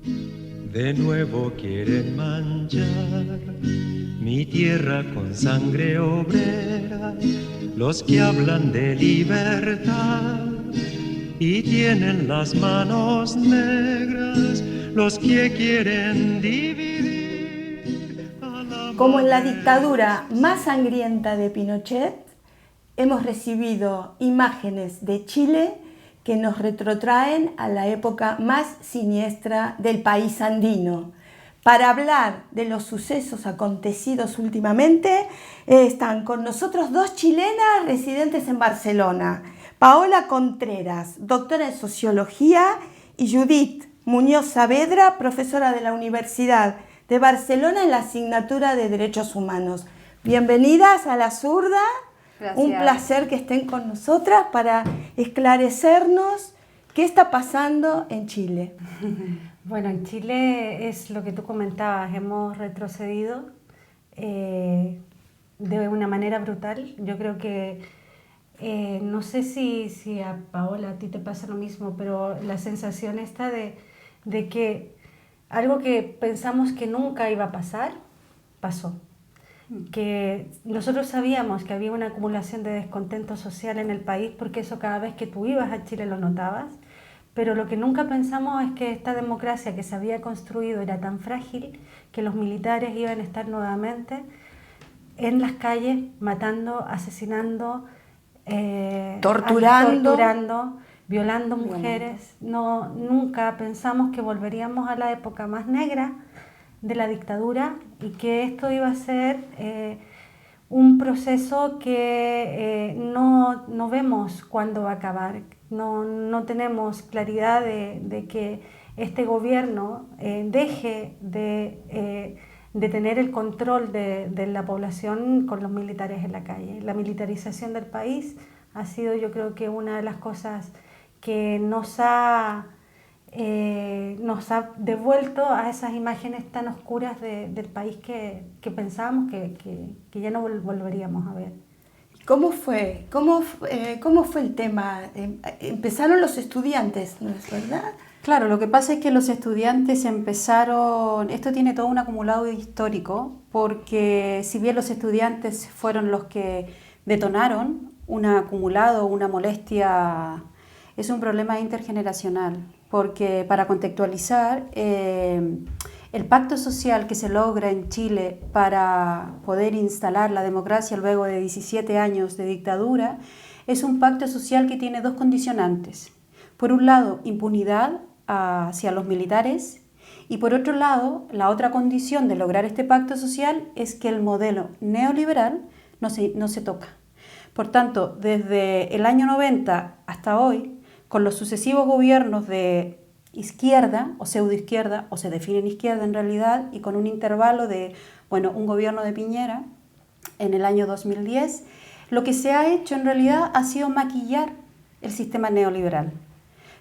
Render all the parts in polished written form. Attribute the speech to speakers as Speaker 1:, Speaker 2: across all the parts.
Speaker 1: De nuevo quieren manchar mi tierra con sangre obrera, los que hablan de libertad y tienen las manos negras, los que quieren dividir a la
Speaker 2: Como en la
Speaker 1: madre.
Speaker 2: dictadura más sangrienta de Pinochet, hemos recibido imágenes de Chile que nos retrotraen a la época más siniestra del país andino. Para hablar de los sucesos acontecidos últimamente, están con nosotros dos chilenas residentes en Barcelona, Paola Contreras, doctora en Sociología, y Judith Muñoz Saavedra, profesora de la Universidad de Barcelona en la asignatura de Derechos Humanos. Bienvenidas a La Zurda.
Speaker 3: Gracias.
Speaker 2: Un placer que estén con nosotras para esclarecernos qué está pasando en Chile.
Speaker 3: Bueno, en Chile es lo que tú comentabas, hemos retrocedido de una manera brutal. Yo creo que, no sé si a Paola, a ti te pasa lo mismo, pero la sensación esta de que algo que pensamos que nunca iba a pasar, pasó. Que nosotros sabíamos que había una acumulación de descontento social en el país, porque eso cada vez que tú ibas a Chile lo notabas, pero lo que nunca pensamos es que esta democracia que se había construido era tan frágil que los militares iban a estar nuevamente en las calles matando, asesinando, torturando, violando mujeres. No, nunca pensamos que volveríamos a la época más negra de la dictadura y que esto iba a ser un proceso que no vemos cuándo va a acabar. No tenemos claridad de que este gobierno deje de tener el control de la población con los militares en la calle. La militarización del país ha sido, yo creo que una de las cosas que nos ha devuelto a esas imágenes tan oscuras del país que pensábamos que ya no volveríamos a ver.
Speaker 2: ¿Cómo fue el tema? Empezaron los estudiantes, ¿no es verdad?
Speaker 4: Claro, lo que pasa es que los estudiantes empezaron, esto tiene todo un acumulado histórico, porque si bien los estudiantes fueron los que detonaron un acumulado, una molestia, es un problema intergeneracional, porque para contextualizar, el pacto social que se logra en Chile para poder instalar la democracia luego de 17 años de dictadura es un pacto social que tiene dos condicionantes. Por un lado, impunidad hacia los militares, y por otro lado, la otra condición de lograr este pacto social es que el modelo neoliberal no se toca. Por tanto, desde el año 90 hasta hoy, con los sucesivos gobiernos de izquierda o pseudoizquierda, o se definen izquierda en realidad, y con un intervalo de, un gobierno de Piñera en el año 2010, lo que se ha hecho en realidad ha sido maquillar el sistema neoliberal.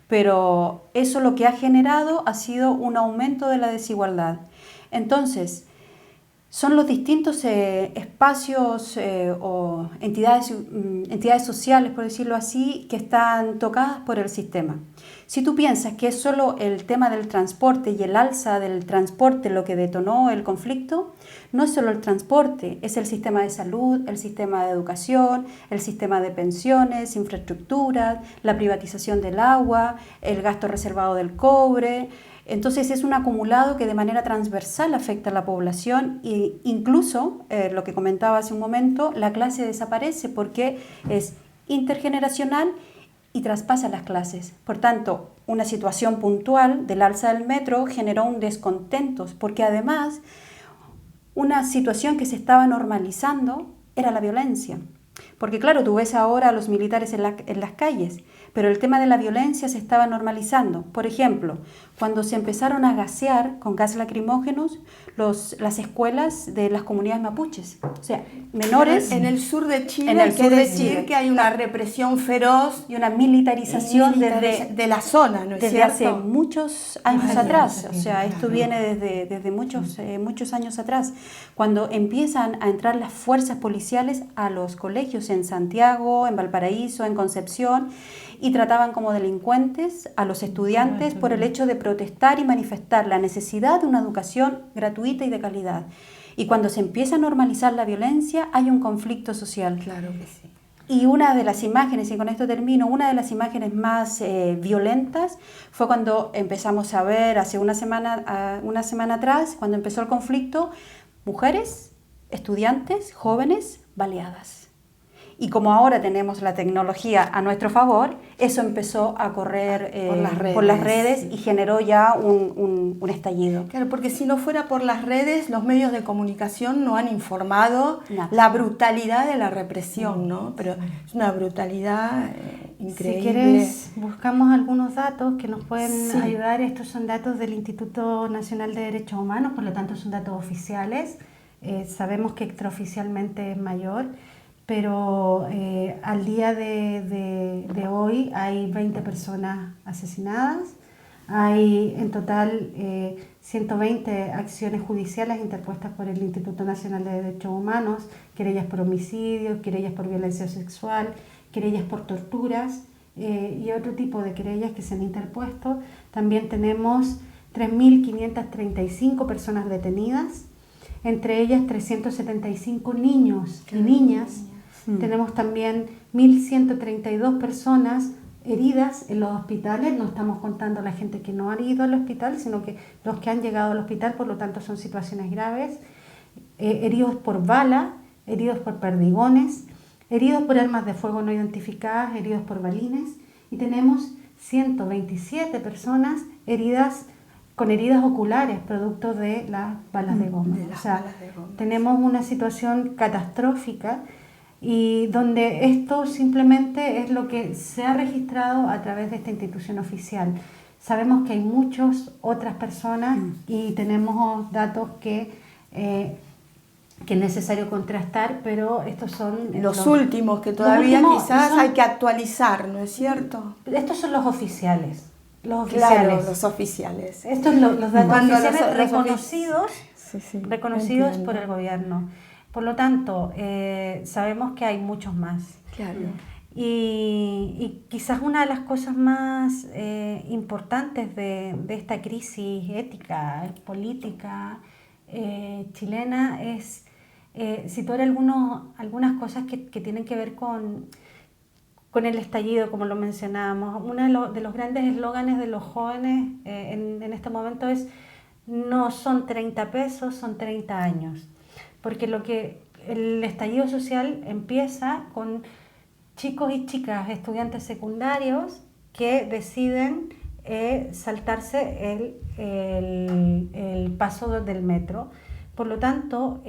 Speaker 4: Pero eso lo que ha generado ha sido un aumento de la desigualdad. Entonces, son los distintos espacios o entidades sociales, por decirlo así, que están tocadas por el sistema. Si tú piensas que es solo el tema del transporte y el alza del transporte lo que detonó el conflicto, no es solo el transporte, es el sistema de salud, el sistema de educación, el sistema de pensiones, infraestructuras, la privatización del agua, el gasto reservado del cobre. Entonces es un acumulado que de manera transversal afecta a la población e incluso, lo que comentaba hace un momento, la clase desaparece porque es intergeneracional y traspasa las clases. Por tanto, una situación puntual del alza del metro generó un descontento porque además una situación que se estaba normalizando era la violencia. Porque claro, tú ves ahora a los militares en las calles, pero el tema de la violencia se estaba normalizando. Por ejemplo, cuando se empezaron a gasear con gas lacrimógenos las escuelas de las comunidades mapuches. O sea, menores...
Speaker 2: En el sur de Chile hay que decir que hay una represión feroz
Speaker 4: y una militarización
Speaker 2: de la zona, ¿no es
Speaker 4: desde
Speaker 2: cierto?
Speaker 4: hace muchos años atrás. O sea, esto viene desde muchos años atrás, cuando empiezan a entrar las fuerzas policiales a los colegios en Santiago, en Valparaíso, en Concepción, y trataban como delincuentes a los estudiantes por el hecho de protestar y manifestar la necesidad de una educación gratuita y de calidad. Y cuando se empieza a normalizar la violencia, hay un conflicto social.
Speaker 2: Claro que sí.
Speaker 4: Y una de las imágenes, y con esto termino, una de las imágenes más violentas fue cuando empezamos a ver, hace una semana atrás, cuando empezó el conflicto, mujeres, estudiantes, jóvenes, baleadas. Y como ahora tenemos la tecnología a nuestro favor, eso empezó a correr por las redes y generó ya un estallido.
Speaker 2: Claro, porque si no fuera por las redes, los medios de comunicación no han informado
Speaker 4: Nada.
Speaker 2: la brutalidad de la represión, ¿no? Pero es una brutalidad increíble.
Speaker 3: Si quieres, buscamos algunos datos que nos pueden
Speaker 2: Sí.
Speaker 3: ayudar. Estos son datos del Instituto Nacional de Derechos Humanos, por lo tanto son datos oficiales. Sabemos que extraoficialmente es mayor, pero al día de hoy hay 20 personas asesinadas, hay en total 120 acciones judiciales interpuestas por el Instituto Nacional de Derechos Humanos, querellas por homicidio, querellas por violencia sexual, querellas por torturas y otro tipo de querellas que se han interpuesto. También tenemos 3.535 personas detenidas, entre ellas 375 niños y niñas. Tenemos también 1.132 personas heridas en los hospitales. No estamos contando la gente que no ha ido al hospital, sino que los que han llegado al hospital, por lo tanto son situaciones graves. Heridos por bala, heridos por perdigones, heridos por armas de fuego no identificadas, heridos por balines. Y tenemos 127 personas heridas con heridas oculares, producto de las balas de goma.
Speaker 2: De las
Speaker 3: O sea,
Speaker 2: balas de goma.
Speaker 3: tenemos una situación catastrófica y donde esto simplemente es lo que se ha registrado a través de esta institución oficial. Sabemos que hay muchas otras personas y tenemos datos que es necesario contrastar, pero estos son
Speaker 2: Los últimos que todavía
Speaker 3: últimos
Speaker 2: quizás
Speaker 3: son-
Speaker 2: hay que actualizar, ¿no es cierto?
Speaker 3: Estos son los oficiales. Los
Speaker 2: Claro,
Speaker 3: oficiales.
Speaker 2: los oficiales.
Speaker 3: Estos son los datos
Speaker 2: Cuando
Speaker 3: oficiales
Speaker 2: los
Speaker 3: reconocidos,
Speaker 2: Sí, sí,
Speaker 3: reconocidos
Speaker 2: entiendo.
Speaker 3: por el gobierno. Por lo tanto, sabemos que hay muchos más.
Speaker 2: Claro.
Speaker 3: Y quizás una de las cosas más importantes de esta crisis ética, política chilena es situar algunas cosas que tienen que ver con el estallido, como lo mencionábamos. Uno de los grandes eslóganes de los jóvenes en este momento es: no son 30 pesos, son 30 años. Porque el estallido social empieza con chicos y chicas, estudiantes secundarios, que deciden saltarse el paso del metro. Por lo tanto,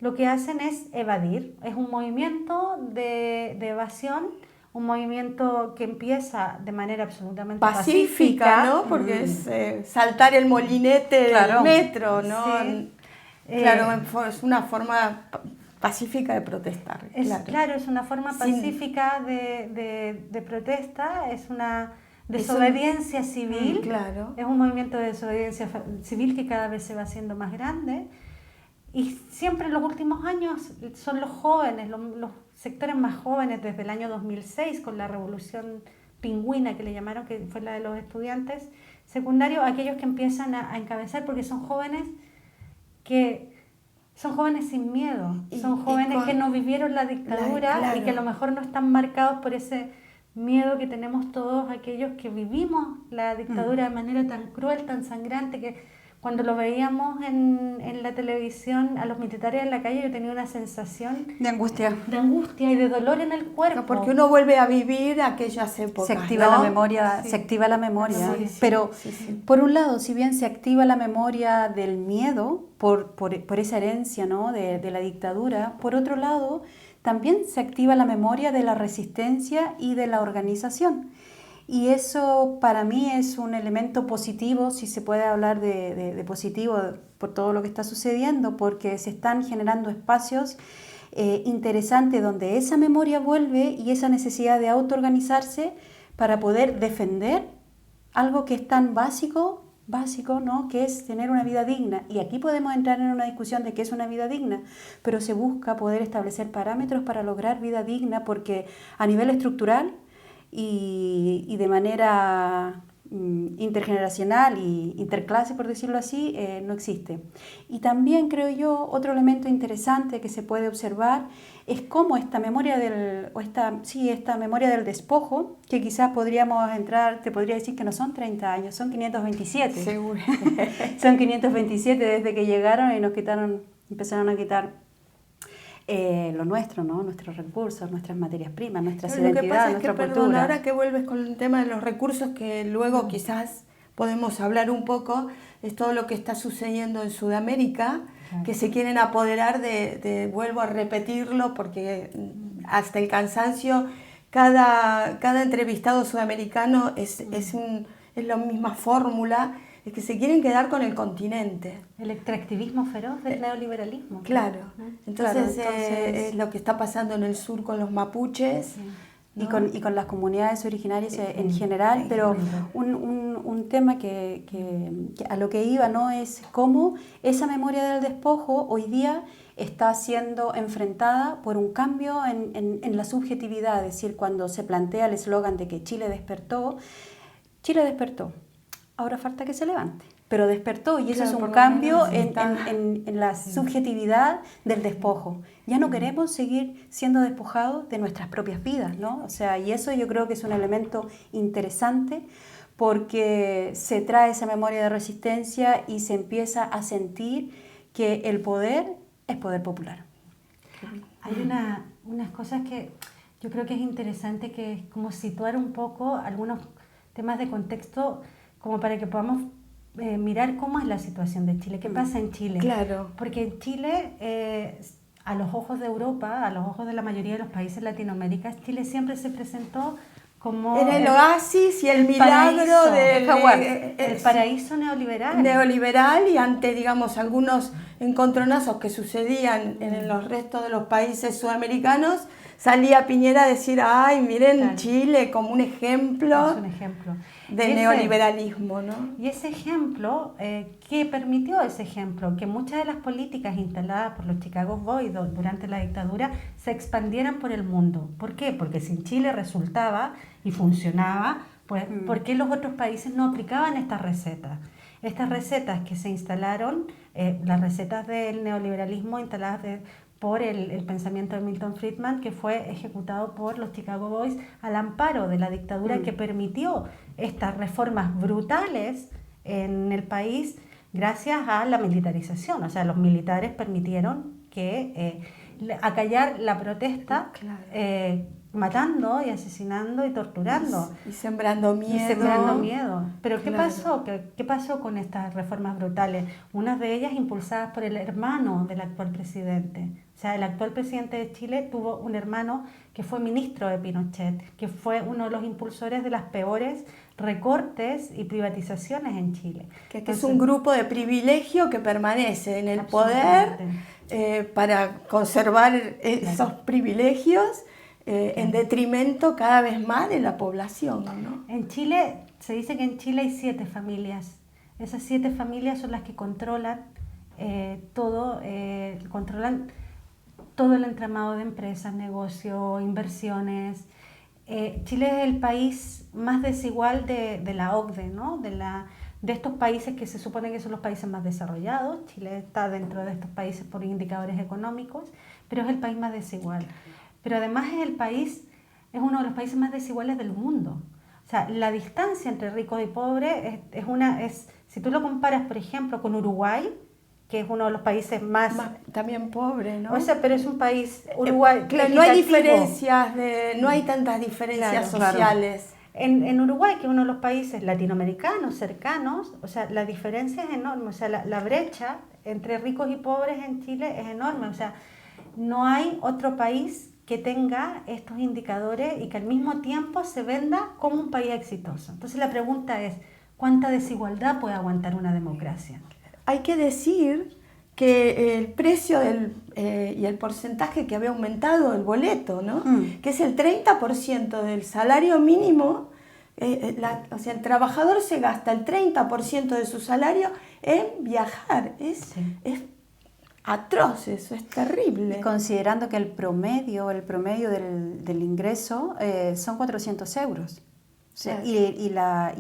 Speaker 3: lo que hacen es evadir. Es un movimiento de evasión, un movimiento que empieza de manera absolutamente
Speaker 2: Pacífica, ¿no? Porque es saltar el molinete
Speaker 4: Claro.
Speaker 2: del metro, ¿no?
Speaker 3: Sí.
Speaker 2: Claro, es una forma pacífica de protestar.
Speaker 3: Claro, es una forma
Speaker 2: Sin-
Speaker 3: pacífica de protesta, es una desobediencia civil.
Speaker 2: Claro.
Speaker 3: Es un movimiento de desobediencia civil que cada vez se va haciendo más grande. Y siempre en los últimos años son los jóvenes, los sectores más jóvenes, desde el año 2006, con la revolución pingüina que le llamaron, que fue la de los estudiantes secundarios, aquellos que empiezan a encabezar, porque son jóvenes sin miedo, son jóvenes que no vivieron la dictadura
Speaker 2: Claro.
Speaker 3: y que a lo mejor no están marcados por ese miedo que tenemos todos aquellos que vivimos la dictadura de manera tan cruel, tan sangrante, que cuando lo veíamos en la televisión a los militares en la calle, yo tenía una sensación
Speaker 4: De angustia.
Speaker 3: de angustia y de dolor en el cuerpo.
Speaker 2: Porque uno vuelve a vivir aquellas épocas.
Speaker 4: Se activa
Speaker 2: ¿no?
Speaker 4: la memoria,
Speaker 3: Sí.
Speaker 4: se activa la memoria.
Speaker 2: Sí, sí,
Speaker 4: Pero
Speaker 2: sí.
Speaker 4: por un lado, si bien se activa la memoria del miedo por esa herencia, ¿no? de la dictadura, por otro lado, también se activa la memoria de la resistencia y de la organización. Y eso para mí es un elemento positivo, si se puede hablar de positivo por todo lo que está sucediendo, porque se están generando espacios interesantes donde esa memoria vuelve y esa necesidad de autoorganizarse para poder defender algo que es tan básico, ¿no? Que es tener una vida digna. Y aquí podemos entrar en una discusión de qué es una vida digna, pero se busca poder establecer parámetros para lograr vida digna, porque a nivel estructural y de manera intergeneracional y interclase, por decirlo así, no existe. Y también creo yo, otro elemento interesante que se puede observar es cómo esta memoria esta memoria del despojo, que quizás podríamos entrar, te podría decir que no son 30 años, son 527.
Speaker 2: Seguro.
Speaker 4: Son 527 desde que llegaron y empezaron a quitar lo nuestro, ¿no? Nuestros recursos, nuestras materias primas, nuestras identidades, nuestra cultura.
Speaker 2: Ahora que vuelves con el tema de los recursos, que luego quizás podemos hablar un poco, es todo lo que está sucediendo en Sudamérica, que se quieren apoderar vuelvo a repetirlo, porque hasta el cansancio, cada entrevistado sudamericano es la misma fórmula, es que se quieren quedar con el continente.
Speaker 3: El extractivismo feroz del neoliberalismo.
Speaker 2: Claro, entonces es lo que está pasando en el sur con los mapuches.
Speaker 3: Sí.
Speaker 2: ¿no?
Speaker 4: Y con las comunidades originarias en general, pero un tema que a lo que iba, ¿no?, es cómo esa memoria del despojo hoy día está siendo enfrentada por un cambio en la subjetividad, es decir, cuando se plantea el eslogan de que Chile despertó, ahora falta que se levante, pero despertó, y eso es un cambio en la subjetividad del despojo. Ya no queremos seguir siendo despojados de nuestras propias vidas, ¿no? O sea, y eso yo creo que es un elemento interesante, porque se trae esa memoria de resistencia y se empieza a sentir que el poder es poder popular.
Speaker 3: Hay unas cosas que yo creo que es interesante, que es como situar un poco algunos temas de contexto, como para que podamos mirar cómo es la situación de Chile, qué pasa en Chile.
Speaker 2: Claro.
Speaker 3: Porque en Chile, a los ojos de Europa, a los ojos de la mayoría de los países de Latinoamérica, Chile siempre se presentó como...
Speaker 2: Era el oasis y el milagro
Speaker 3: el paraíso neoliberal.
Speaker 2: Neoliberal, y ante, digamos, algunos encontronazos que sucedían en los restos de los países sudamericanos, salía Piñera a decir, ay, miren, claro, Chile como un ejemplo, de neoliberalismo, ¿no?
Speaker 3: Y ese ejemplo, ¿qué permitió ese ejemplo? Que muchas de las políticas instaladas por los Chicago Boys durante la dictadura se expandieran por el mundo. ¿Por qué? Porque si en Chile resultaba y funcionaba, pues ¿por qué los otros países no aplicaban estas recetas? Estas recetas que se instalaron, las recetas del neoliberalismo instaladas por el pensamiento de Milton Friedman, que fue ejecutado por los Chicago Boys al amparo de la dictadura, que permitió estas reformas brutales en el país gracias a la militarización. O sea, los militares permitieron que acallar la protesta, claro, matando y asesinando y torturando.
Speaker 2: Y sembrando miedo.
Speaker 3: Pero ¿qué pasó? ¿Qué pasó con estas reformas brutales? Unas de ellas impulsadas por el hermano del actual presidente. O sea, el actual presidente de Chile tuvo un hermano que fue ministro de Pinochet, que fue uno de los impulsores de las peores recortes y privatizaciones en Chile.
Speaker 2: Que es un grupo de privilegio que permanece en el poder para conservar esos privilegios, en detrimento cada vez más de la población, ¿no?
Speaker 3: En Chile, se dice que en Chile hay 7 familias. Esas 7 familias son las que controlan controlan todo el entramado de empresas, negocios, inversiones. Chile es el país más desigual de la OCDE, ¿no? De estos países que se supone que son los países más desarrollados. Chile está dentro de estos países por indicadores económicos, pero es el país más desigual. Pero además es uno de los países más desiguales del mundo. O sea, la distancia entre ricos y pobres si tú lo comparas, por ejemplo, con Uruguay, que es uno de los países más
Speaker 2: también pobre, ¿no?
Speaker 3: O sea, pero es un país, Uruguay,
Speaker 2: claro, no hay diferencias, no hay tantas diferencias sociales.
Speaker 3: Claro. En Uruguay, que es uno de los países latinoamericanos cercanos, o sea, la diferencia es enorme. O sea, la brecha entre ricos y pobres en Chile es enorme. O sea, no hay otro país que tenga estos indicadores y que al mismo tiempo se venda como un país exitoso. Entonces la pregunta es, ¿cuánta desigualdad puede aguantar una democracia?
Speaker 2: Hay que decir que el precio y el porcentaje que había aumentado el boleto, ¿no? Que es el 30% del salario mínimo, o sea, el trabajador se gasta el 30% de su salario en viajar. Es atroz, eso es terrible.
Speaker 4: Y considerando que el promedio del ingreso son 400 euros. O sea, y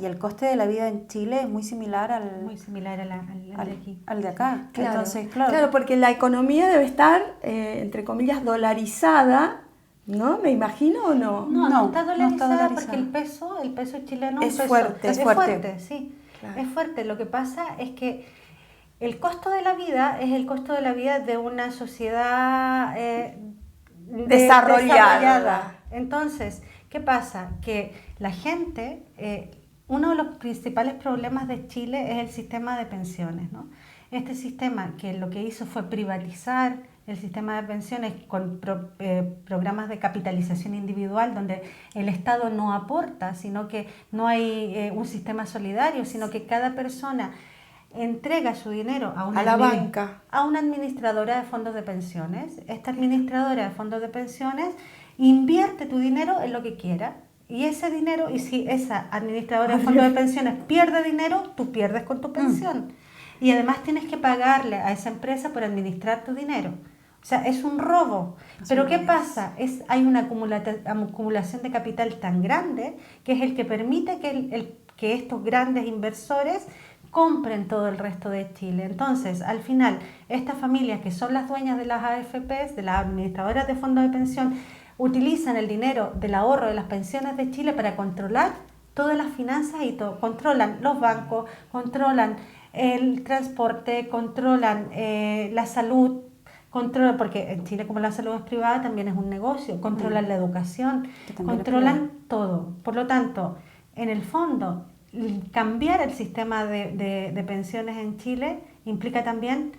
Speaker 4: el coste de la vida en Chile es muy similar al
Speaker 3: de aquí.
Speaker 4: al de acá.
Speaker 2: Claro,
Speaker 4: Entonces,
Speaker 2: claro, porque la economía debe estar, entre comillas, dolarizada, ¿no? ¿Me imagino o no?
Speaker 3: No está dolarizada porque el peso chileno
Speaker 2: es fuerte.
Speaker 3: Es fuerte, sí.
Speaker 2: Claro.
Speaker 3: Es fuerte. Lo que pasa es que el costo de la vida es el costo de la vida de una sociedad desarrollada. Entonces, ¿qué pasa? Que la gente, uno de los principales problemas de Chile es el sistema de pensiones, ¿no? Este sistema que lo que hizo fue privatizar el sistema de pensiones con programas de capitalización individual donde el Estado no aporta, sino que no hay un sistema solidario, sino que cada persona entrega su dinero a una administradora de fondos de pensiones. Esta administradora de fondos de pensiones invierte tu dinero en lo que quiera y ese dinero, y si esa administradora de fondos de pensiones pierde dinero, tú pierdes con tu pensión. Y además tienes que pagarle a esa empresa por administrar tu dinero. O sea, es un robo. Pero ¿qué pasa? Hay una acumulación de capital tan grande que es el que permite que estos grandes inversores compren todo el resto de Chile. Entonces, al final, estas familias que son las dueñas de las AFPs, de las administradoras de fondos de pensión, utilizan el dinero del ahorro de las pensiones de Chile para controlar todas las finanzas y todo. Controlan los bancos, controlan el transporte, controlan la salud, porque en Chile como la salud es privada también es un negocio, controlan la educación, controlan todo. Por lo tanto, en el fondo, cambiar el sistema de pensiones en Chile implica también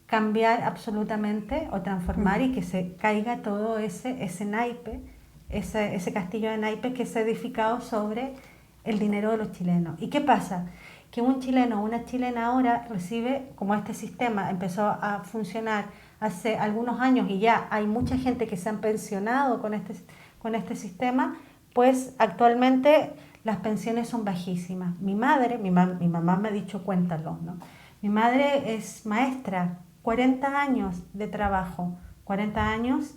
Speaker 3: cambiar absolutamente o transformar y que se caiga todo ese naipe, ese castillo de naipes que se ha edificado sobre el dinero de los chilenos. ¿Y qué pasa? Que un chileno o una chilena ahora recibe, como este sistema empezó a funcionar hace algunos años y ya hay mucha gente que se han pensionado con este sistema, pues actualmente las pensiones son bajísimas. Mi mamá me ha dicho cuéntalo, ¿no? Mi madre es maestra, 40 años de trabajo, 40 años,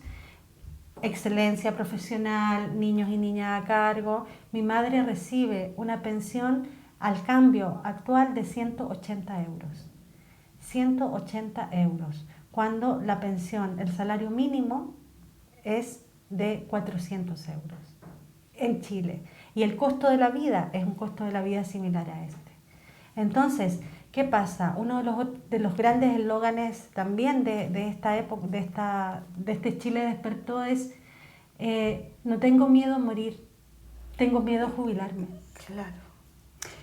Speaker 3: excelencia profesional, niños y niñas a cargo. Mi madre recibe una pensión al cambio actual de 180 euros. 180 euros, cuando la pensión, el salario mínimo es de 400 euros en Chile. Y el costo de la vida es un costo de la vida similar a este. Entonces, ¿qué pasa? Uno de los grandes eslóganes también de esta época, de este Chile despertó es no tengo miedo a morir, tengo miedo a jubilarme.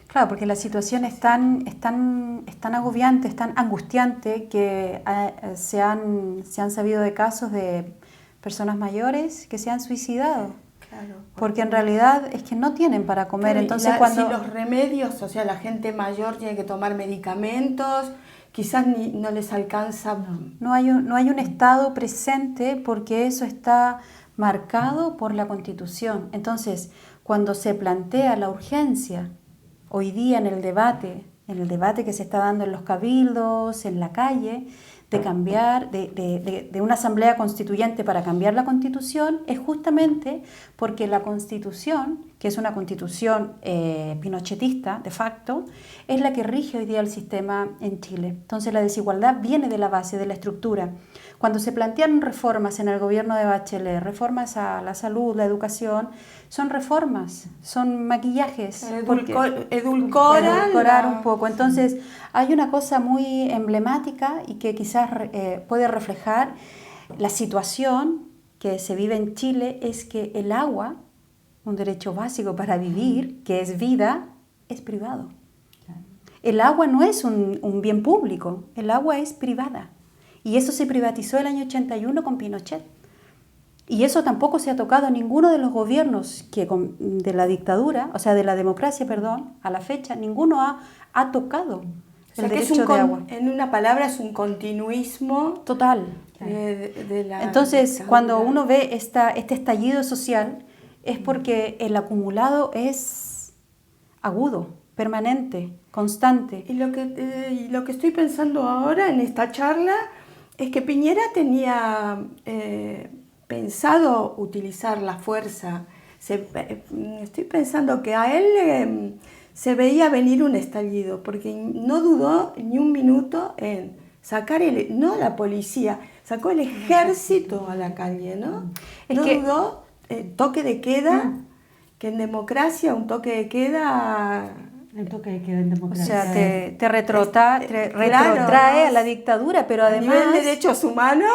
Speaker 4: Claro, porque la situación es tan agobiante, es tan angustiante que se han sabido de casos de personas mayores que se han suicidado. Claro, porque en realidad es que no tienen para comer. Entonces,
Speaker 2: si los remedios, o sea, la gente mayor tiene que tomar medicamentos, quizás no les alcanza.
Speaker 4: No hay un Estado presente porque eso está marcado por la Constitución. Entonces, cuando se plantea la urgencia hoy día en el debate que se está dando en los cabildos, en la calle, de cambiar, de una asamblea constituyente para cambiar la Constitución, es justamente porque la Constitución, que es una Constitución pinochetista de facto, es la que rige hoy día el sistema en Chile. Entonces la desigualdad viene de la base, de la estructura. Cuando se plantearon reformas en el gobierno de Bachelet, reformas a la salud, la educación, son reformas, son maquillajes. Edulcorar un poco. Entonces, hay una cosa muy emblemática y que quizás puede reflejar la situación que se vive en Chile, es que el agua, un derecho básico para vivir, que es vida, es privado. El agua no es un bien público, el agua es privada. Y eso se privatizó el año 81 con Pinochet. Y eso tampoco se ha tocado en ninguno de los gobiernos de la dictadura, o sea, de la democracia, perdón, a la fecha, ninguno ha tocado el derecho de agua.
Speaker 2: En una palabra, es un continuismo
Speaker 4: total. Entonces,
Speaker 2: dictadura.
Speaker 4: Cuando uno ve este estallido social, es porque el acumulado es agudo, permanente, constante.
Speaker 2: Y lo que estoy pensando ahora en esta charla Es que Piñera tenía pensado utilizar la fuerza. Estoy pensando que a él se veía venir un estallido, porque no dudó ni un minuto en sacar no la policía, sacó el ejército a la calle, ¿no? No dudó, toque de queda, que en democracia un toque de queda...
Speaker 3: El toque de queda en democracia.
Speaker 4: O sea, te retrotrae a la dictadura, pero además...
Speaker 2: A nivel de derechos humanos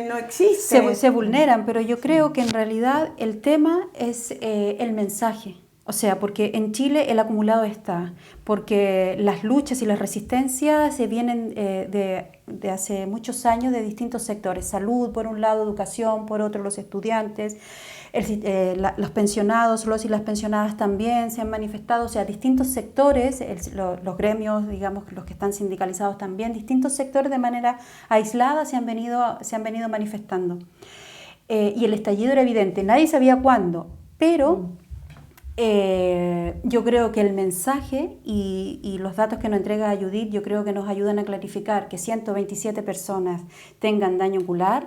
Speaker 2: no existe.
Speaker 4: Se vulneran, pero yo creo que en realidad el tema es el mensaje. O sea, porque en Chile el acumulado está, porque las luchas y las resistencias se vienen de hace muchos años de distintos sectores. Salud, por un lado, educación, por otro, los estudiantes, los pensionados, los y las pensionadas también se han manifestado. O sea, distintos sectores, los gremios, digamos, los que están sindicalizados también, distintos sectores de manera aislada se han venido manifestando. Y el estallido era evidente, nadie sabía cuándo, pero... yo creo que el mensaje y los datos que nos entrega Judith, yo creo que nos ayudan a clarificar que 127 personas tengan daño ocular,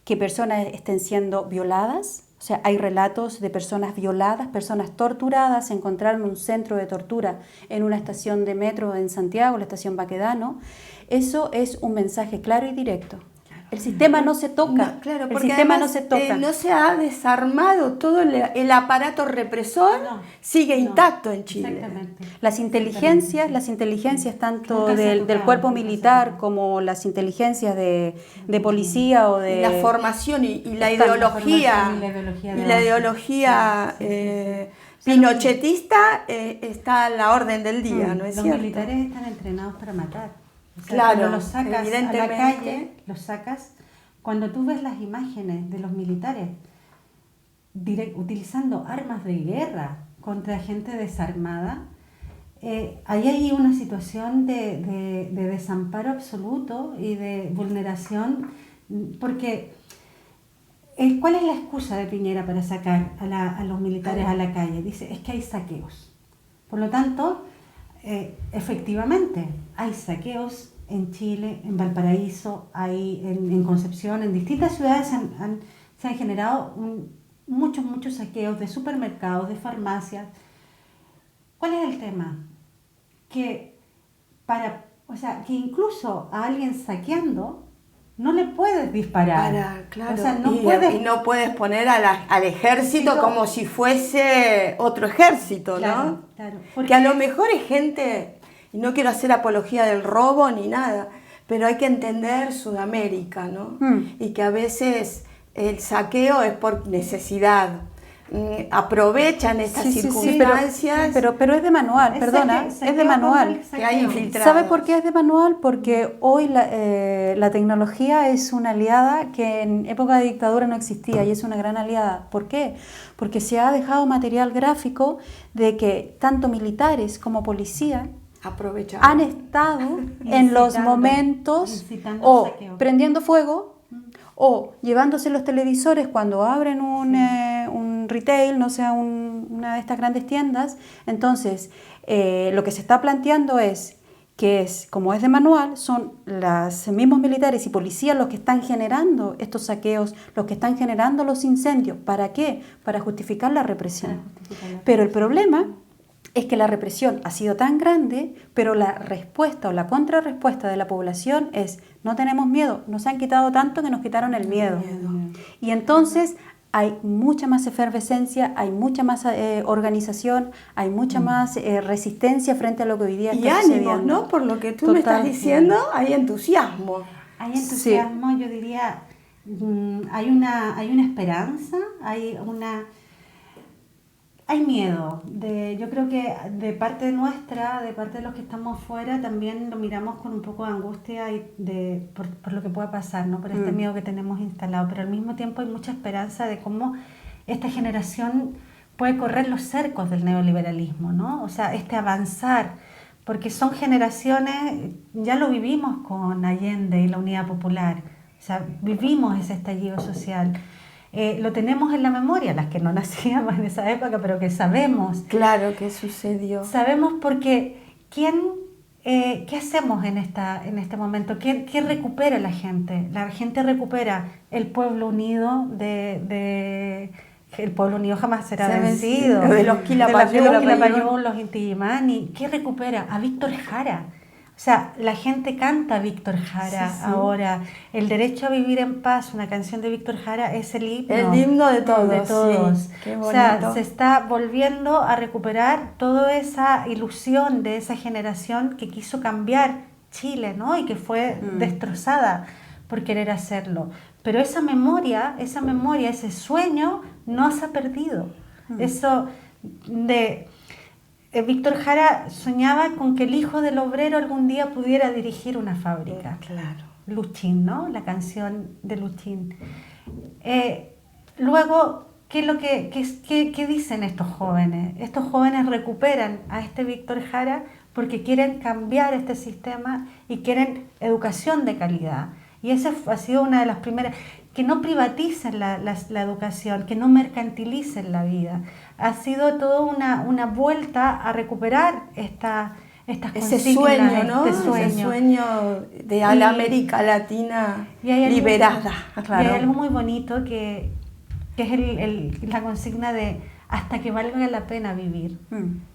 Speaker 4: que personas estén siendo violadas. O sea, hay relatos de personas violadas, personas torturadas. Se encontraron un centro de tortura en una estación de metro en Santiago, la estación Baquedano. Eso es un mensaje claro y directo. El sistema no se toca.
Speaker 2: No, claro,
Speaker 4: el
Speaker 2: porque
Speaker 4: sistema
Speaker 2: además,
Speaker 4: no se toca.
Speaker 2: No se ha desarmado todo el aparato represor, sigue intacto en Chile.
Speaker 3: Exactamente.
Speaker 4: Las inteligencias tanto del cuerpo militar como las inteligencias de policía o de...
Speaker 2: Y la formación y la ideología. Y la ideología pinochetista está a la orden del día, ¿no es cierto?
Speaker 3: Los militares están entrenados para matar. O sea,
Speaker 2: claro,
Speaker 3: cuando los sacas a la
Speaker 2: evidentemente.
Speaker 3: calle, los sacas, cuando tú ves las imágenes de los militares utilizando armas de guerra contra gente desarmada, ahí hay una situación de desamparo absoluto y de vulneración, porque ¿cuál es la excusa de Piñera para sacar a los militares a la calle? Dice, es que hay saqueos. Por lo tanto, efectivamente, hay saqueos en Chile, en Valparaíso, en Concepción, en distintas ciudades se han generado muchos saqueos de supermercados, de farmacias. ¿Cuál es el tema? Que incluso a alguien saqueando no le puedes disparar.
Speaker 2: Claro.
Speaker 3: O sea,
Speaker 2: y no puedes poner al ejército como si fuese otro ejército, ¿no?
Speaker 3: Claro.
Speaker 2: Que a lo mejor es gente, y no quiero hacer apología del robo ni nada, pero hay que entender Sudamérica, ¿no? Y que a veces el saqueo es por necesidad. Aprovechan estas circunstancias.
Speaker 4: Pero es de manual, perdona, es de manual.
Speaker 2: Que hay infiltrados.
Speaker 4: ¿Sabe por qué es de manual? Porque hoy la tecnología es una aliada que en época de dictadura no existía y es una gran aliada. ¿Por qué? Porque se ha dejado material gráfico de que tanto militares como policía han estado en los momentos o prendiendo fuego o llevándose los televisores cuando abren un retail, no sea una de estas grandes tiendas. Entonces, lo que se está planteando es que como es de manual, son los mismos militares y policías los que están generando estos saqueos, los que están generando los incendios. ¿Para qué? Para justificar la represión. Pero el problema es que la represión ha sido tan grande, pero la respuesta o la contrarrespuesta de la población es: no tenemos miedo, nos han quitado tanto que nos quitaron el miedo. Y entonces hay mucha más efervescencia, hay mucha más organización, hay mucha más resistencia frente a lo que hoy día está sucediendo.
Speaker 2: Y ánimos, ¿no? Por lo que tú me estás diciendo, hay entusiasmo.
Speaker 3: Hay entusiasmo, yo diría, hay una esperanza, hay miedo. Yo creo que de parte nuestra, de parte de los que estamos fuera, también lo miramos con un poco de angustia por lo que pueda pasar, ¿no? Por este miedo que tenemos instalado. Pero al mismo tiempo hay mucha esperanza de cómo esta generación puede correr los cercos del neoliberalismo, ¿no? O sea, avanzar, porque son generaciones, ya lo vivimos con Allende y la Unidad Popular, o sea, vivimos ese estallido social. Lo tenemos en la memoria, las que no nacíamos en esa época, pero que sabemos.
Speaker 2: Claro que sucedió.
Speaker 3: Sabemos porque ¿quién ¿qué hacemos en este momento? ¿Qué recupera la gente? La gente recupera el pueblo unido el pueblo unido jamás será vencido.
Speaker 2: De los
Speaker 3: Quilapayún, los Inti Illimani. ¿Qué recupera? A Víctor Jara. O sea, la gente canta a Víctor Jara ahora. El derecho a vivir en paz, una canción de Víctor Jara, es el himno.
Speaker 2: El himno de todos.
Speaker 3: De todos.
Speaker 2: Sí, qué bonito.
Speaker 3: O sea, se está volviendo a recuperar toda esa ilusión de esa generación que quiso cambiar Chile, ¿no? Y que fue destrozada por querer hacerlo. Pero esa memoria, ese sueño no se ha perdido. Eso de... Víctor Jara soñaba con que el hijo del obrero algún día pudiera dirigir una fábrica.
Speaker 2: Claro.
Speaker 3: Luchín, ¿no? La canción de Luchín. Luego, ¿qué dicen estos jóvenes? Estos jóvenes recuperan a este Víctor Jara porque quieren cambiar este sistema y quieren educación de calidad. Y esa ha sido una de las primeras, que no privaticen la educación, que no mercantilicen la vida. Ha sido toda una vuelta a recuperar estas
Speaker 2: ese sueño, ¿no?
Speaker 3: Este sueño.
Speaker 2: Ese sueño de la América Latina liberada.
Speaker 3: Claro. Y hay algo muy bonito que es la consigna de hasta que valga la pena vivir.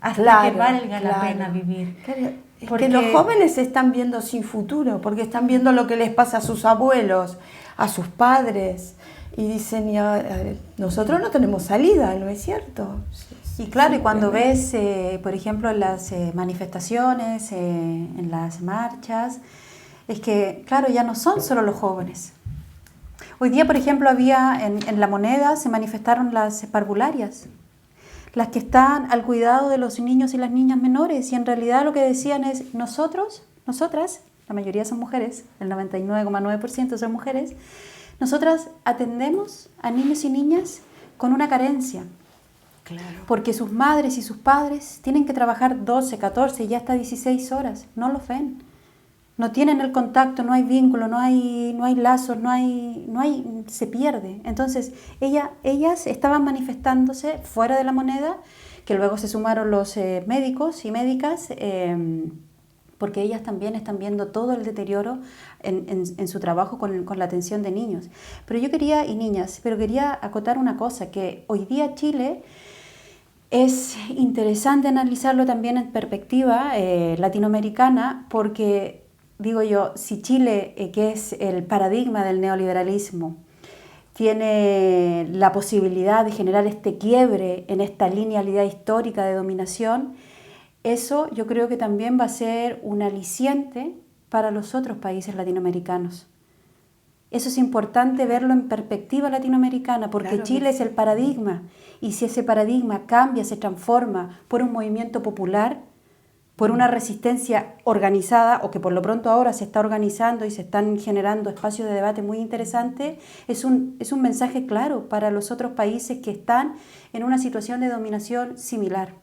Speaker 3: Hasta que valga la pena vivir.
Speaker 2: Porque los jóvenes se están viendo sin futuro, porque están viendo lo que les pasa a sus abuelos, a sus padres, y dicen, nosotros no tenemos salida, ¿no es cierto?
Speaker 4: Y claro, y cuando ves, por ejemplo, en las manifestaciones, en las marchas, es que, claro, ya no son solo los jóvenes. Hoy día, por ejemplo, había en La Moneda, se manifestaron las parvularias, las que están al cuidado de los niños y las niñas menores, y en realidad lo que decían es, nosotras, la mayoría son mujeres, el 99,9% son mujeres, nosotras atendemos a niños y niñas con una carencia.
Speaker 2: Claro. Porque
Speaker 4: sus madres y sus padres tienen que trabajar 12, 14 y hasta 16 horas, no los ven. No tienen el contacto, no hay vínculo, no hay lazos, se pierde. Entonces, ellas estaban manifestándose fuera de La Moneda, que luego se sumaron los médicos y médicas, porque ellas también están viendo todo el deterioro en su trabajo con la atención de niños. Pero quería acotar una cosa, que hoy día Chile es interesante analizarlo también en perspectiva latinoamericana, porque digo yo, si Chile, que es el paradigma del neoliberalismo, tiene la posibilidad de generar este quiebre en esta linealidad histórica de dominación, eso yo creo que también va a ser un aliciente para los otros países latinoamericanos. Eso es importante verlo en perspectiva latinoamericana, porque claro, Chile es el paradigma, y si ese paradigma cambia, se transforma por un movimiento popular, por una resistencia organizada, o que por lo pronto ahora se está organizando y se están generando espacios de debate muy interesantes, es un mensaje claro para los otros países que están en una situación de dominación similar.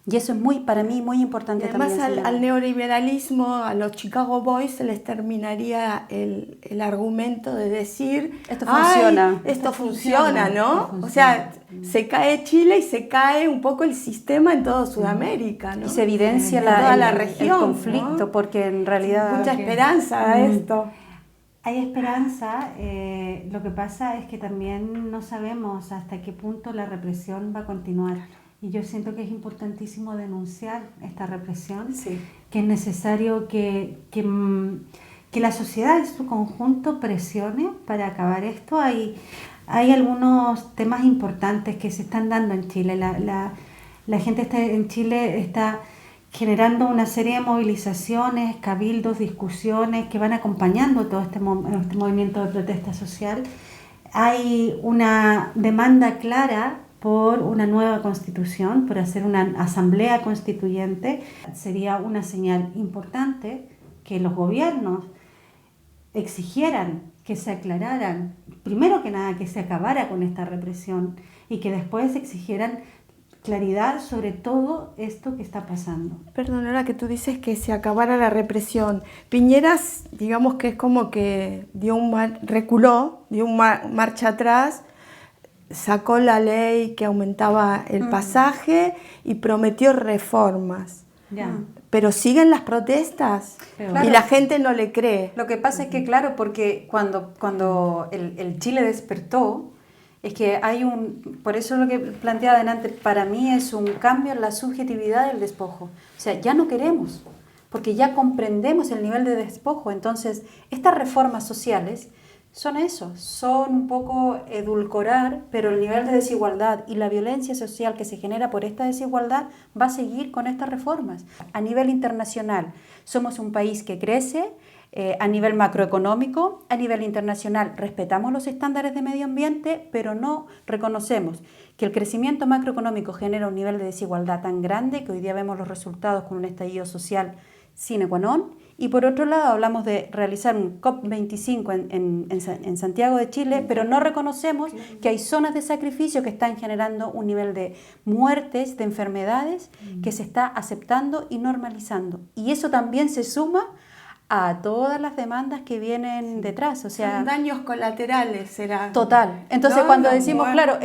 Speaker 4: Y eso es para mí muy importante.
Speaker 2: Y además
Speaker 4: también.
Speaker 2: Al neoliberalismo, a los Chicago Boys, se les terminaría el argumento de decir
Speaker 4: esto funciona.
Speaker 2: Esto funciona, ¿no? O sea, se cae Chile y se cae un poco el sistema en toda Sudamérica, ¿no?
Speaker 4: Y se evidencia
Speaker 2: toda la región,
Speaker 4: el conflicto, ¿no? Porque en realidad...
Speaker 2: Mucha esperanza a esto.
Speaker 3: Hay esperanza, lo que pasa es que también no sabemos hasta qué punto la represión va a continuar. Y yo siento que es importantísimo denunciar esta represión, sí, que es necesario que la sociedad en su conjunto presione para acabar esto. Hay algunos temas importantes que se están dando en Chile. La gente en Chile está generando una serie de movilizaciones, cabildos, discusiones que van acompañando todo este movimiento de protesta social. Hay una demanda clara por una nueva constitución, por hacer una asamblea constituyente. Sería una señal importante que los gobiernos exigieran que se aclararan, primero que nada, que se acabara con esta represión y que después exigieran claridad sobre todo esto que está pasando.
Speaker 2: Perdón, ahora que tú dices que se acabara la represión, Piñera, digamos que es como que reculó, dio una marcha atrás, sacó la ley que aumentaba el pasaje y prometió reformas. pero siguen las protestas
Speaker 4: Claro.
Speaker 2: y la gente no le cree.
Speaker 4: Lo que pasa es que, claro, porque cuando el Chile despertó, es que hay por eso lo que planteaba adelante, para mí es un cambio en la subjetividad del despojo. O sea, ya no queremos, porque ya comprendemos el nivel de despojo. Entonces, estas reformas sociales son eso, son un poco edulcorar, pero el nivel de desigualdad y la violencia social que se genera por esta desigualdad va a seguir con estas reformas. A nivel internacional, somos un país que crece, a nivel macroeconómico, a nivel internacional respetamos los estándares de medio ambiente, pero no reconocemos que el crecimiento macroeconómico genera un nivel de desigualdad tan grande que hoy día vemos los resultados con un estallido social sine qua non. Y por otro lado hablamos de realizar un COP25 en Santiago de Chile, pero no reconocemos que hay zonas de sacrificio que están generando un nivel de muertes, de enfermedades, que se está aceptando y normalizando. Y eso también se suma a todas las demandas que vienen detrás, o sea,
Speaker 2: Son daños colaterales, será.
Speaker 4: total. Entonces,
Speaker 2: No,
Speaker 4: cuando
Speaker 2: los
Speaker 4: decimos,
Speaker 2: muertos,
Speaker 4: claro,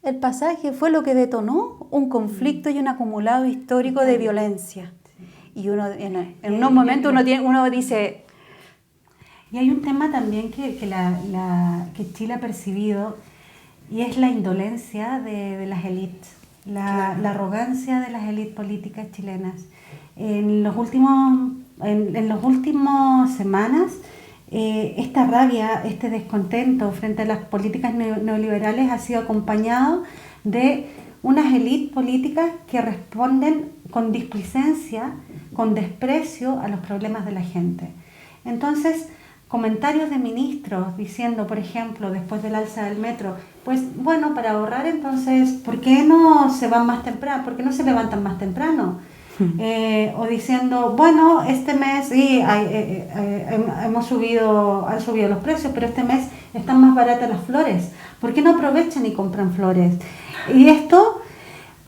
Speaker 4: el pasaje fue lo que detonó un conflicto y un acumulado histórico de violencia. Y uno, en unos momentos uno dice...
Speaker 3: Y hay un tema también que Chile ha percibido, y es la indolencia de las élites, la arrogancia de las élites políticas chilenas. En los últimos semanas, esta rabia, este descontento frente a las políticas neoliberales ha sido acompañado de unas élites políticas que responden con displicencia, con desprecio a los problemas de la gente. Entonces, comentarios de ministros diciendo, por ejemplo, después del alza del metro, pues bueno, para ahorrar entonces, ¿por qué no se van más temprano? ¿Por qué no se levantan más temprano? O diciendo, bueno, este mes sí, han subido los precios, pero este mes están más baratas las flores. ¿Por qué no aprovechan y compran flores? Y esto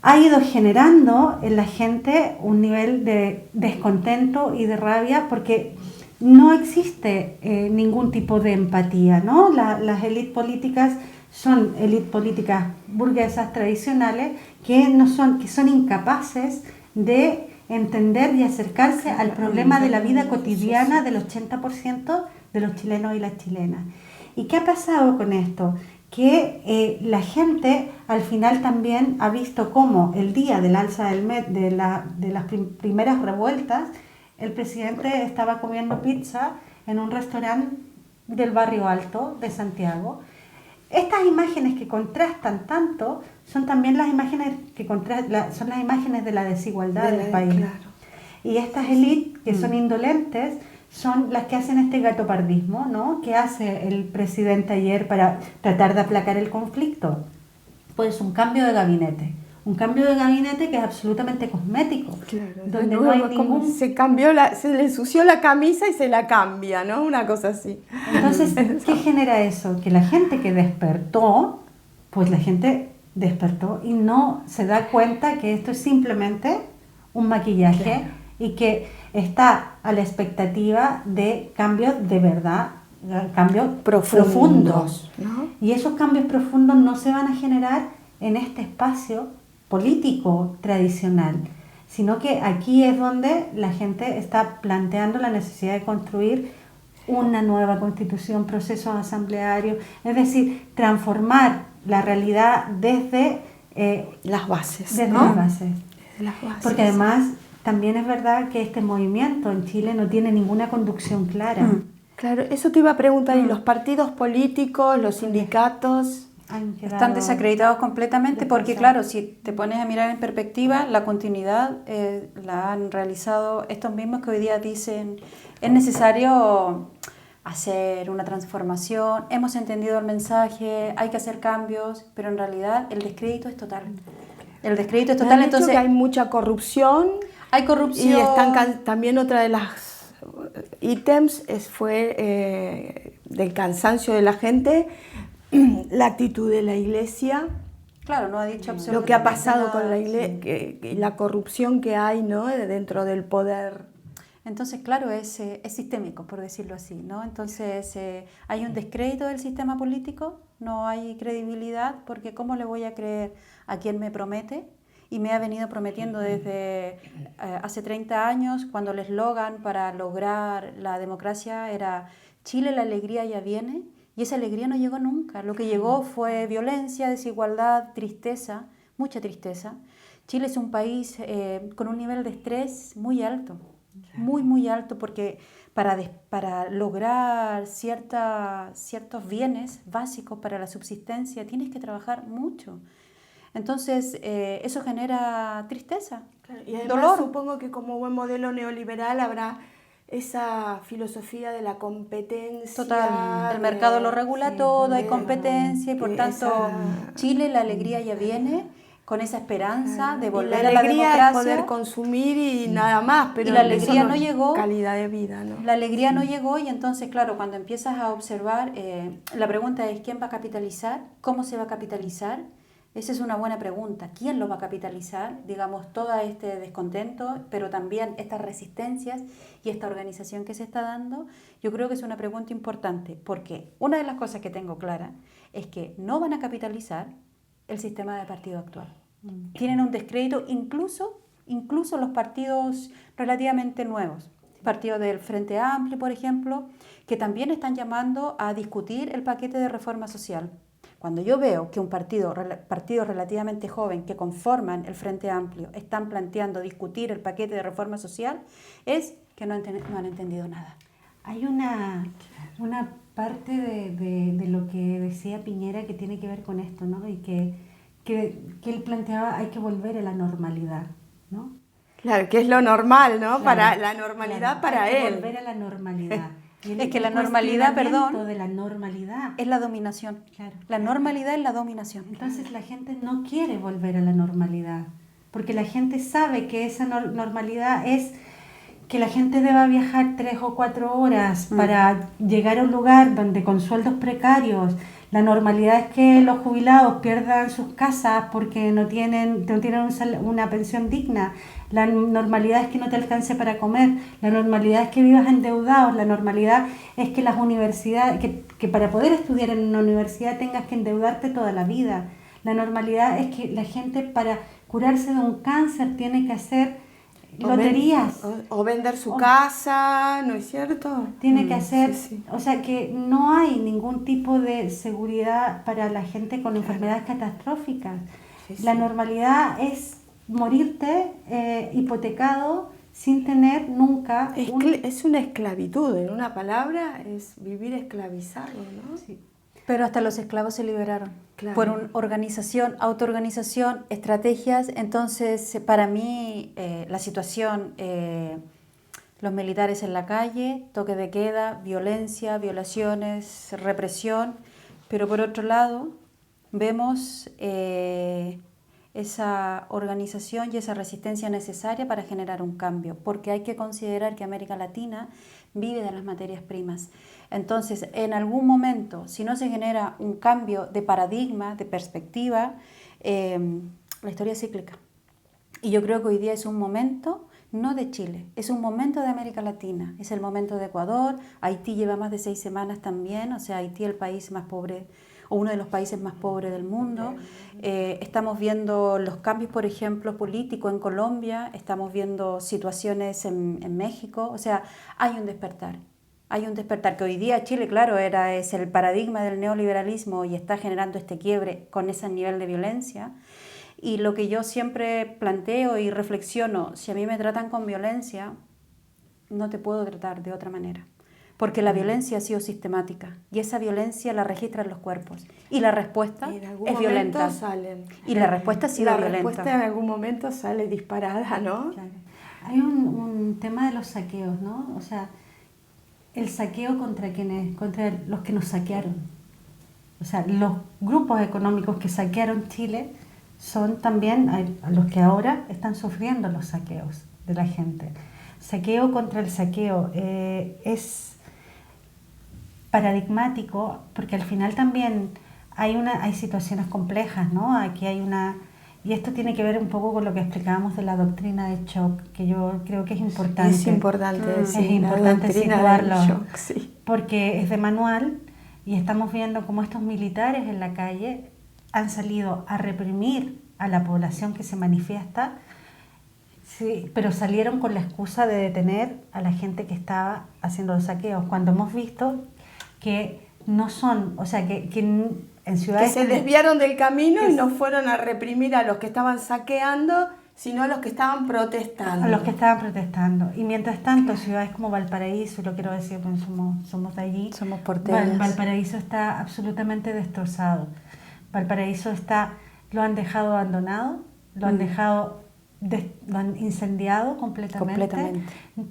Speaker 3: ha ido generando en la gente un nivel de descontento y de rabia porque no existe ningún tipo de empatía, ¿no? Las élites políticas son élites políticas burguesas tradicionales que son incapaces de entender y acercarse al problema de la vida cotidiana del 80% de los chilenos y las chilenas. ¿Y qué ha pasado con esto? Que la gente al final también ha visto cómo el día del alza de las primeras revueltas, el presidente estaba comiendo pizza en un restaurante del barrio Alto de Santiago. Estas imágenes que contrastan tanto son también las imágenes son las imágenes de la desigualdad del país.
Speaker 2: Claro.
Speaker 3: Y estas élites que son indolentes son las que hacen este gatopardismo, ¿no? ¿Qué hace el presidente ayer para tratar de aplacar el conflicto? Pues un cambio de gabinete. Un cambio de gabinete que es absolutamente cosmético.
Speaker 2: Claro,
Speaker 3: donde no hay ningún...
Speaker 2: se le ensució la camisa y se la cambia, ¿no? Una cosa así.
Speaker 3: Entonces, ¿qué genera eso? Que la gente que despertó, pues la gente despertó y no se da cuenta que esto es simplemente un maquillaje, claro, y que está a la expectativa de cambios de verdad, cambios profundos,
Speaker 2: ¿no?
Speaker 3: Y esos cambios profundos no se van a generar en este espacio político tradicional, sino que aquí es donde la gente está planteando la necesidad de construir una nueva constitución, procesos asamblearios, es decir, transformar la realidad desde
Speaker 2: las bases,
Speaker 3: desde
Speaker 2: ¿no?
Speaker 3: las bases.
Speaker 2: Desde las bases.
Speaker 3: Porque además también es verdad que este movimiento en Chile no tiene ninguna conducción clara.
Speaker 2: Claro, eso te iba a preguntar, ¿y los partidos políticos, los sindicatos?
Speaker 4: Están desacreditados completamente porque, claro, si te pones a mirar en perspectiva, la continuidad la han realizado estos mismos que hoy día dicen es necesario hacer una transformación, hemos entendido el mensaje, hay que hacer cambios, pero en realidad el descrédito es total. El descrédito es total, entonces
Speaker 2: que hay mucha corrupción.
Speaker 4: Hay corrupción.
Speaker 2: Y están también otra de las ítems fue del cansancio de la gente, la actitud de la iglesia.
Speaker 4: Claro, no ha dicho absolutamente
Speaker 2: lo que ha pasado
Speaker 4: nada,
Speaker 2: con la iglesia,
Speaker 4: sí.
Speaker 2: la corrupción que hay, ¿no? Dentro del poder.
Speaker 4: Entonces, claro, es sistémico, por decirlo así, ¿no? Entonces, hay un descrédito del sistema político, no hay credibilidad, porque ¿cómo le voy a creer a quien me promete y me ha venido prometiendo desde hace 30 años, cuando el eslogan para lograr la democracia era Chile, la alegría ya viene, y esa alegría no llegó nunca. Lo que llegó fue violencia, desigualdad, tristeza, mucha tristeza. Chile es un país con un nivel de estrés muy alto, muy alto, porque para lograr ciertos bienes básicos para la subsistencia tienes que trabajar mucho. Entonces, eso genera tristeza,
Speaker 2: claro, y además
Speaker 4: dolor.
Speaker 2: Supongo que como buen modelo neoliberal habrá esa filosofía de la competencia.
Speaker 4: Total, el mercado lo regula todo, hay competencia y por tanto Chile, la alegría ya viene con esa esperanza de volver a la democracia.
Speaker 2: La alegría es poder consumir y nada más, pero
Speaker 4: y la alegría no
Speaker 2: es
Speaker 4: llegó.
Speaker 2: Calidad de vida, ¿no?
Speaker 4: La alegría no llegó y entonces, claro, cuando empiezas a observar, la pregunta es ¿quién va a capitalizar? ¿Cómo se va a capitalizar? Esa es una buena pregunta. ¿Quién lo va a capitalizar? Digamos, todo este descontento, pero también estas resistencias y esta organización que se está dando. Yo creo que es una pregunta importante, porque una de las cosas que tengo clara es que no van a capitalizar el sistema de partido actual. Tienen un descrédito, incluso los partidos relativamente nuevos. El partido del Frente Amplio, por ejemplo, que también están llamando a discutir el paquete de reforma social. Cuando yo veo que un partido relativamente joven que conforman el Frente Amplio están planteando discutir el paquete de reforma social, es que no han entendido nada.
Speaker 3: Hay una parte de lo que decía Piñera que tiene que ver con esto, ¿no? Y que él planteaba hay que volver a la normalidad, ¿no?
Speaker 2: Claro, que es lo normal, ¿no?
Speaker 3: Claro,
Speaker 2: para la normalidad,
Speaker 3: claro,
Speaker 2: para
Speaker 3: hay que
Speaker 2: él.
Speaker 3: volver a la normalidad.
Speaker 4: Es que la normalidad, perdón,
Speaker 3: de la normalidad.
Speaker 4: es la dominación.
Speaker 3: Claro.
Speaker 4: La normalidad es la dominación.
Speaker 3: Entonces la gente no quiere volver a la normalidad, porque la gente sabe que esa normalidad es que la gente deba viajar 3 o 4 horas para llegar a un lugar donde con sueldos precarios. La normalidad es que los jubilados pierdan sus casas porque no tienen una pensión digna. La normalidad es que no te alcance para comer. La normalidad es que vivas endeudados. La normalidad es que las universidades, que para poder estudiar en una universidad tengas que endeudarte toda la vida. La normalidad es que la gente para curarse de un cáncer tiene que hacer loterías.
Speaker 2: O vender su casa, ¿no es cierto?
Speaker 3: Tiene que hacer,
Speaker 2: sí.
Speaker 3: O sea que no hay ningún tipo de seguridad para la gente con enfermedades catastróficas.
Speaker 2: Sí.
Speaker 3: La normalidad es morirte hipotecado sin tener nunca...
Speaker 2: Es una esclavitud, en una palabra, es vivir esclavizado, ¿no?
Speaker 3: Sí.
Speaker 4: Pero hasta los esclavos se liberaron.
Speaker 2: Claro.
Speaker 4: Por organización, autoorganización, estrategias. Entonces, para mí, la situación, los militares en la calle, toque de queda, violencia, violaciones, represión. Pero por otro lado, vemos esa organización y esa resistencia necesaria para generar un cambio. Porque hay que considerar que América Latina vive de las materias primas. Entonces, en algún momento, si no se genera un cambio de paradigma, de perspectiva, la historia es cíclica. Y yo creo que hoy día es un momento, no de Chile, es un momento de América Latina, es el momento de Ecuador. Haití lleva más de 6 semanas también, o sea, Haití es el país más pobre, o uno de los países más pobres del mundo. Estamos viendo los cambios, por ejemplo, políticos en Colombia, estamos viendo situaciones en México, o sea, hay un despertar. Hay un despertar que hoy día Chile, claro, es el paradigma del neoliberalismo y está generando este quiebre con ese nivel de violencia. Y lo que yo siempre planteo y reflexiono, si a mí me tratan con violencia, no te puedo tratar de otra manera. Porque la violencia ha sido sistemática y esa violencia la registran los cuerpos. Y la respuesta es violenta. Y la respuesta ha sido violenta.
Speaker 2: La respuesta en algún momento sale disparada, ¿no?
Speaker 3: Claro. Hay un tema de los saqueos, ¿no? O sea, el saqueo contra los que nos saquearon. O sea, los grupos económicos que saquearon Chile son también a los que ahora están sufriendo los saqueos de la gente. Saqueo contra el saqueo es paradigmático porque al final también hay situaciones complejas, ¿no? Aquí hay y esto tiene que ver un poco con lo que explicábamos de la doctrina de shock, que yo creo que es importante.
Speaker 2: Es importante,
Speaker 3: sí, es importante situarlo,
Speaker 2: shock, sí.
Speaker 3: Porque es de manual y estamos viendo cómo estos militares en la calle han salido a reprimir a la población que se manifiesta, sí, pero salieron con la excusa de detener a la gente que estaba haciendo los saqueos, cuando hemos visto que no son, o sea, que en ciudades...
Speaker 2: Que se desviaron del camino y no fueron a reprimir a los que estaban saqueando, sino a los que estaban protestando.
Speaker 3: A los que estaban protestando. Y mientras tanto, ciudades como Valparaíso, lo quiero decir, porque somos de allí.
Speaker 4: Somos porteñas.
Speaker 3: Valparaíso está absolutamente destrozado. Valparaíso lo han dejado abandonado, lo han dejado, lo han incendiado completamente.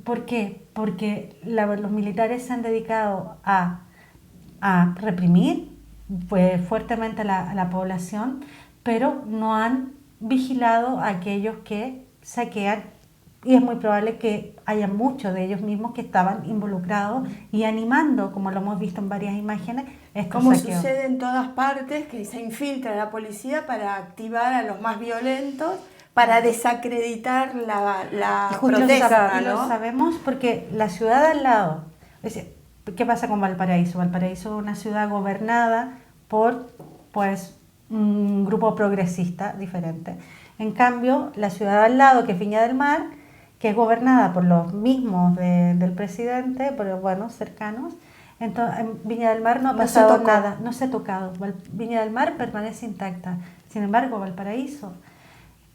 Speaker 3: ¿Por qué? Porque los militares se han dedicado a reprimir fuertemente a la población, pero no han vigilado a aquellos que saquean, y es muy probable que haya muchos de ellos mismos que estaban involucrados y animando, como lo hemos visto en varias imágenes, estos
Speaker 2: como
Speaker 3: saqueos.
Speaker 2: sucede en todas partes, que se infiltra la policía para activar a los más violentos, para desacreditar la protesta,
Speaker 3: Y
Speaker 2: ¿no?
Speaker 3: lo sabemos porque la ciudad de al lado, es decir, ¿qué pasa con Valparaíso? Valparaíso es una ciudad gobernada por, pues, un grupo progresista diferente. En cambio, la ciudad al lado, que es Viña del Mar, que es gobernada por los mismos del presidente, pero bueno, cercanos, entonces en Viña del Mar no ha pasado nada, no se ha tocado. Viña del Mar permanece intacta. Sin embargo, Valparaíso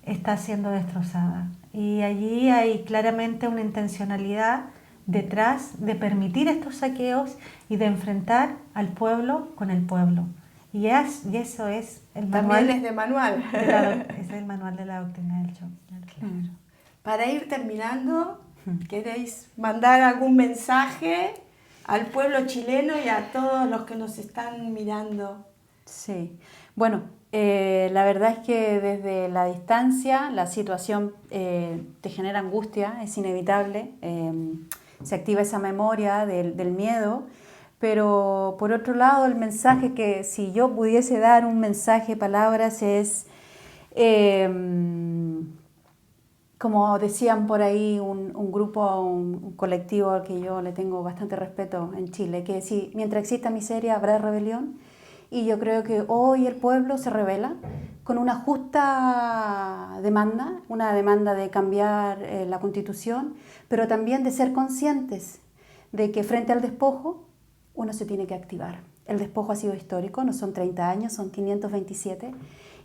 Speaker 3: está siendo destrozada. Y allí hay claramente una intencionalidad detrás de permitir estos saqueos y de enfrentar al pueblo con el pueblo. Y eso es el manual.
Speaker 2: También es de manual.
Speaker 3: Es el manual de la doctrina del shock. Claro.
Speaker 2: Para ir terminando, ¿queréis mandar algún mensaje al pueblo chileno y a todos los que nos están mirando?
Speaker 4: Sí, bueno, la verdad es que desde la distancia la situación te genera angustia, es inevitable, se activa esa memoria del miedo. Pero por otro lado, el mensaje que si yo pudiese dar un mensaje, palabras, es, como decían por ahí, un grupo, un colectivo al que yo le tengo bastante respeto en Chile, que si mientras exista miseria habrá rebelión. Y yo creo que hoy el pueblo se rebela con una justa demanda, una demanda de cambiar la Constitución, pero también de ser conscientes de que frente al despojo, uno se tiene que activar. El despojo ha sido histórico, no son 30 años, son 527.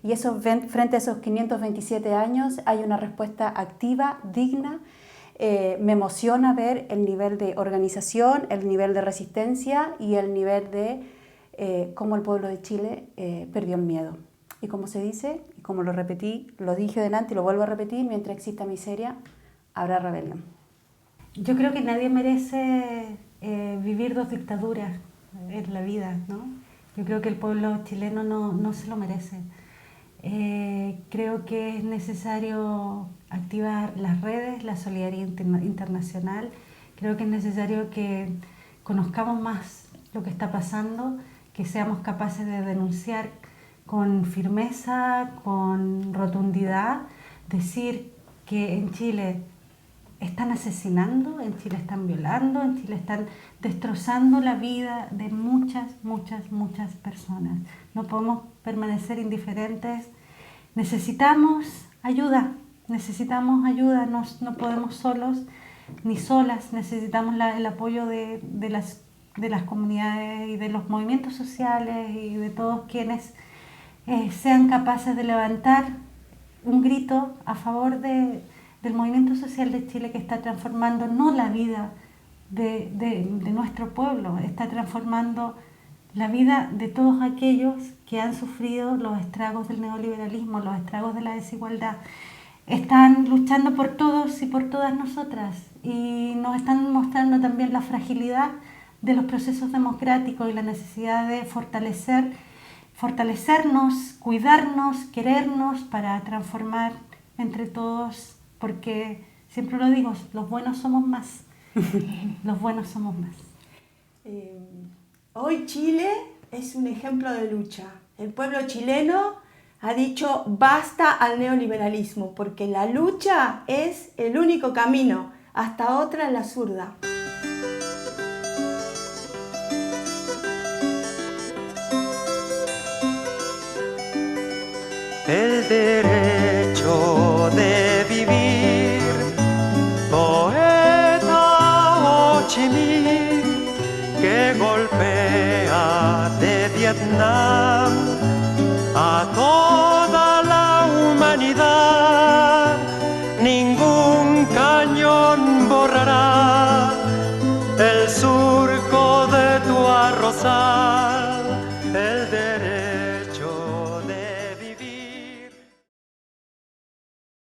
Speaker 4: Y frente a esos 527 años hay una respuesta activa, digna. Me emociona ver el nivel de organización, el nivel de resistencia y el nivel de cómo el pueblo de Chile perdió el miedo. Y como se dice, y como lo repetí, lo dije delante y lo vuelvo a repetir, mientras exista miseria, habrá rebelión.
Speaker 3: Yo creo que nadie merece vivir dos dictaduras en la vida, ¿no? Yo creo que el pueblo chileno no se lo merece. Creo que es necesario activar las redes, la solidaridad internacional. Creo que es necesario que conozcamos más lo que está pasando, que seamos capaces de denunciar con firmeza, con rotundidad, decir que en Chile están asesinando, en Chile están violando, en Chile están destrozando la vida de muchas personas. No podemos permanecer indiferentes. Necesitamos ayuda, no podemos solos ni solas, necesitamos el apoyo de las comunidades y de los movimientos sociales y de todos quienes sean capaces de levantar un grito a favor del movimiento social de Chile, que está transformando no la vida de nuestro pueblo, está transformando la vida de todos aquellos que han sufrido los estragos del neoliberalismo, los estragos de la desigualdad. Están luchando por todos y por todas nosotras y nos están mostrando también la fragilidad de los procesos democráticos y la necesidad de fortalecernos, cuidarnos, querernos para transformar entre todos, porque siempre lo digo, los buenos somos más. Los buenos somos más.
Speaker 2: Hoy Chile es un ejemplo de lucha. El pueblo chileno ha dicho basta al neoliberalismo, porque la lucha es el único camino, hasta otra en la zurda.
Speaker 1: El derecho Vietnam, a toda la humanidad, ningún cañón borrará el surco de tu arrozal.